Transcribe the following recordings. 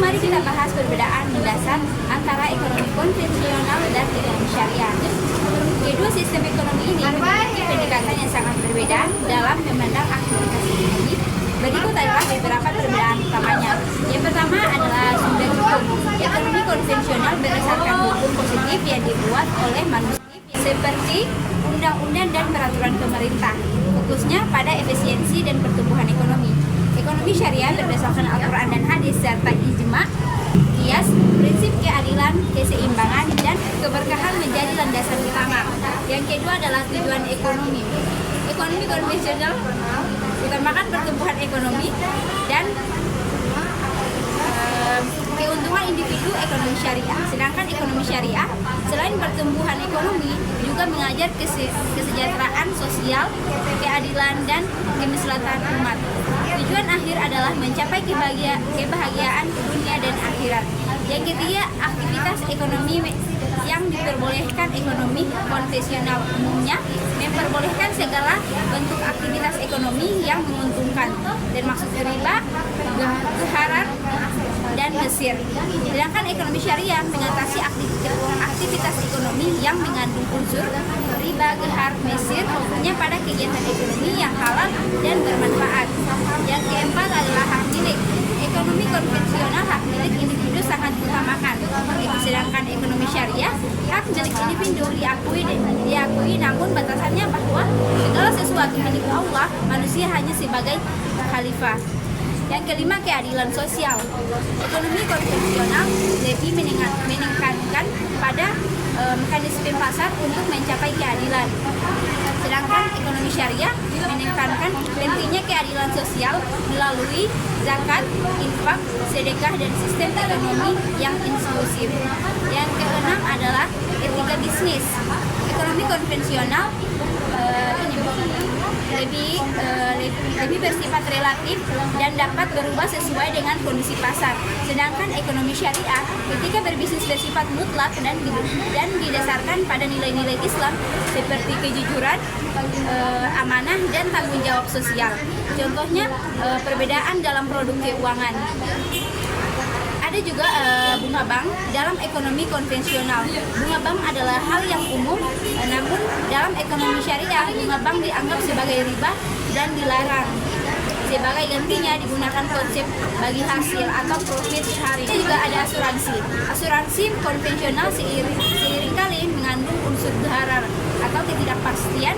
mari kita bahas perbedaan mendasar antara ekonomi konvensional dan ekonomi syariah. Kedua sistem ekonomi ini memiliki pendekatan yang sangat berbeda dalam memandang aktivitas ekonomi. Berikut adalah beberapa perbedaan utamanya. Yang pertama adalah sumber hukum. Ekonomi konvensional berdasarkan hukum positif yang dibuat oleh manusia seperti undang-undang dan peraturan pemerintah, fokusnya pada efisiensi dan pertumbuhan ekonomi. Ekonomi syariah berdasarkan Al-Quran dan hadis serta ijma, kias, prinsip keadilan, keseimbangan, dan keberkahan menjadi landasan utama. Yang kedua adalah tujuan ekonomi. Ekonomi konvensional utamakan pertumbuhan ekonomi dan keuntungan individu ekonomi syariah. Sedangkan ekonomi syariah selain pertumbuhan ekonomi juga mengajar kesejahteraan sosial, keadilan, dan kemaslahatan umat. Tujuan akhir adalah mencapai kebahagiaan dunia dan akhirat. Yang ketiga, aktivitas ekonomi yang diperbolehkan. Ekonomi konvensional umumnya memperbolehkan segala bentuk aktivitas ekonomi yang menguntungkan, termasuk riba, geharan, dan mesir. Sedangkan ekonomi syariah mengatasi aktivitas ekonomi yang mengandung unsur riba, gehar, mesir, hanya pada kegiatan ekonomi yang halal dan bermanfaat. Yang keempat adalah hak milik. Ekonomi konvensional hak milik individu sangat diutamakan. Sedangkan ekonomi syariah hak milik individu diakui, namun batasannya bahwa segala sesuatu milik Allah, manusia hanya sebagai khalifah. Yang kelima, keadilan sosial. Ekonomi konvensional lebih menekankan pada mekanisme pasar untuk mencapai keadilan. Sedangkan ekonomi syariah menekankan pentingnya keadilan sosial melalui zakat, infak, sedekah, dan sistem ekonomi yang inklusif. Yang keenam adalah etika bisnis. Ekonomi konvensional lebih bersifat relatif dan dapat berubah sesuai dengan kondisi pasar. Sedangkan ekonomi syariah ketika berbisnis bersifat mutlak dan didasarkan pada nilai-nilai Islam seperti kejujuran, amanah, dan tanggung jawab sosial. Contohnya perbedaan dalam produk keuangan. Ada juga bunga bank dalam ekonomi konvensional. Bunga bank adalah hal yang umum, namun dalam ekonomi syariah bunga bank dianggap sebagai riba dan dilarang. Sebagai gantinya digunakan konsep bagi hasil atau profit syariah. Juga ada asuransi. Asuransi konvensional seiring kali mengandung unsur gharar atau ketidakpastian.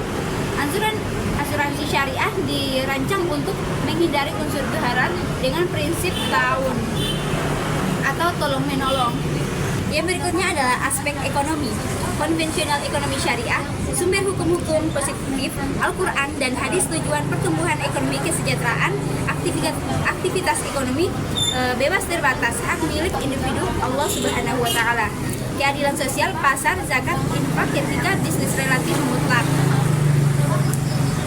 Asuransi syariah dirancang untuk menghindari unsur gharar dengan prinsip tahun atau tolong-menolong. Yang berikutnya adalah aspek ekonomi. Konvensional ekonomi syariah, sumber hukum-hukum positif, Al-Quran dan hadis, tujuan pertumbuhan ekonomi, kesejahteraan, aktivitas ekonomi, bebas terbatas, hak milik individu, Allah Subhanahu wa Ta'ala, keadilan sosial, pasar, zakat, infak, etika, bisnis relatif mutlak.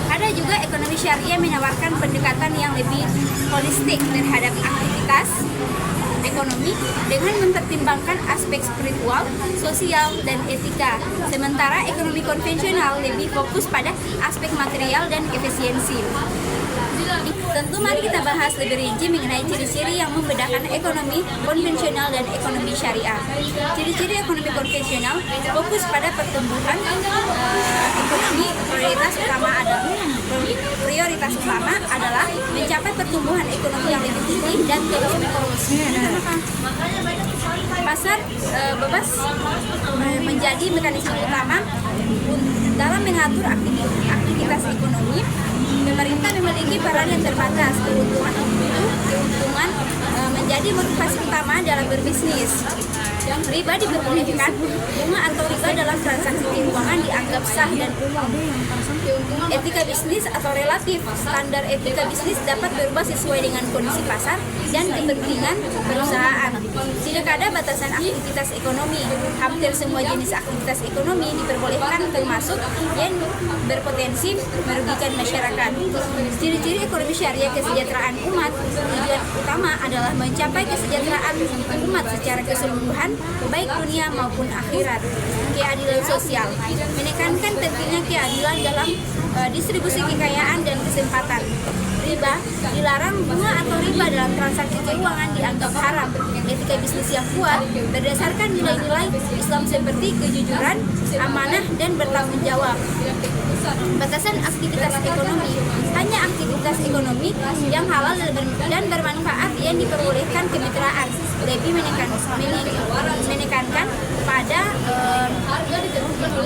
Ada juga ekonomi syariah menawarkan pendekatan yang lebih holistik terhadap aktivitas ekonomi dengan mempertimbangkan aspek spiritual, sosial, dan etika. Sementara ekonomi konvensional lebih fokus pada aspek material dan efisiensi. Tentu mari kita bahas lebih rinci mengenai ciri-ciri yang membedakan ekonomi konvensional dan ekonomi syariah. Ciri-ciri ekonomi konvensional fokus pada pertumbuhan ekonomi. Prioritas utama adalah mencapai pertumbuhan ekonomi yang lebih tinggi dan pasar bebas menjadi mekanisme utama dalam mengatur aktivitas ekonomi. Pemerintah memiliki peran yang terbatas. Keuntungan menjadi motivasi utama dalam berbisnis. Riba diperbolehkan. Bunga atau riba dalam transaksi keuangan dianggap sah dan umum. Etika bisnis atau relatif. Standar etika bisnis dapat berubah sesuai dengan kondisi pasar dan kepentingan perusahaan. Tidak ada batasan aktivitas ekonomi. Hampir semua jenis aktivitas ekonomi diperbolehkan, termasuk yang berpotensi merugikan masyarakat. Ciri-ciri ekonomi syariah, kesejahteraan umat. Tujuan utama adalah mencapai kesejahteraan umat secara keseluruhan, baik dunia maupun akhirat. Keadilan sosial menekankan pentingnya keadilan dalam distribusi kekayaan dan kesempatan. Riba dilarang. Bunga atau riba dalam transaksi keuangan dianggap haram. Etika bisnis yang kuat berdasarkan nilai-nilai Islam seperti kejujuran, amanah, dan bertanggung jawab. Batasan aktivitas ekonomi: hanya aktivitas ekonomi yang halal dan bermanfaat yang diperbolehkan. Kemitraan lebih menekankan pada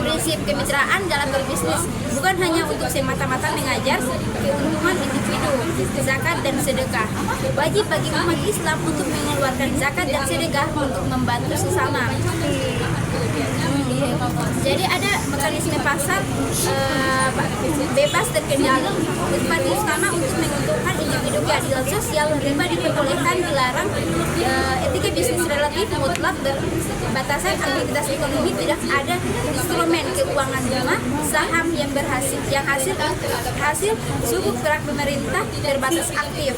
prinsip kemitraan dalam berbisnis, bukan hanya untuk semata-mata mengajar keuntungan individu. Zakat dan sedekah: wajib bagi umat Islam untuk mengeluarkan zakat dan sedekah untuk membantu sesama. Jadi ada mekanisme pasar bebas terkendali. Umat utama untuk menguntungkan individu, keadilan sosial. Riba diperbolehkan, dilarang. Etika bisnis relatif mutlak. Batasan aktivitas ekonomi: tidak ada instrumen keuangan bunga, saham yang hasil sukuk gerak pemerintah terbatas aktif.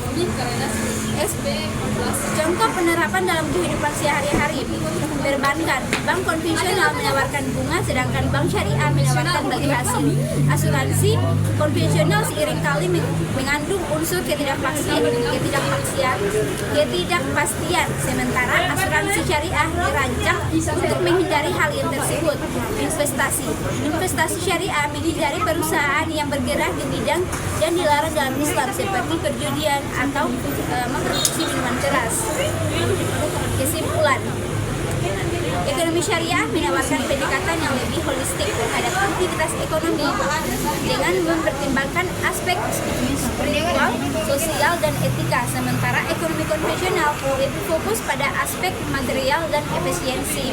Contoh penerapan dalam kehidupan sehari-hari: perbankan, bank konvensional menawarkan bunga, sedangkan bank syariah menawarkan bagi hasil. Asuransi konvensional seringkali mengandung unsur ketidakpastian, sementara asuransi syariah dirancang untuk menghindari hal yang tersebut. Investasi syariah menghindari perusahaan yang bergerak di bidang yang dilarang dalam Islam seperti perjudian atau memproduksi minuman keras. Kesimpulan: ekonomi syariah menawarkan pendekatan yang lebih holistik terhadap aktivitas ekonomi dengan mempertimbangkan aspek spiritual, sosial, dan etika, sementara ekonomi konvensional lebih fokus pada aspek material dan efisiensi.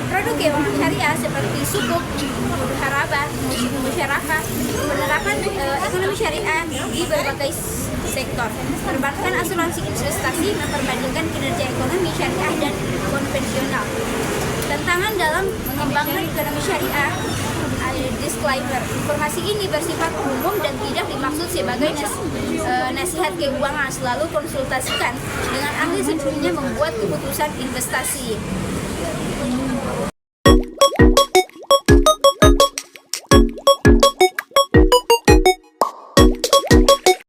Produk keuangan syariah seperti sukuk, harabah, musyarakah, penerapan ekonomi syariah di berbagai sektor. Perbankan, asuransi, investasi memperbandingkan kinerja ekonomi syariah dan konvensional. Tantangan dalam mengembangkan ekonomi syariah. Disclaimer: informasi ini bersifat umum dan tidak dimaksud sebagai nasihat keuangan. Selalu konsultasikan dengan ahli sebelumnya membuat keputusan investasi.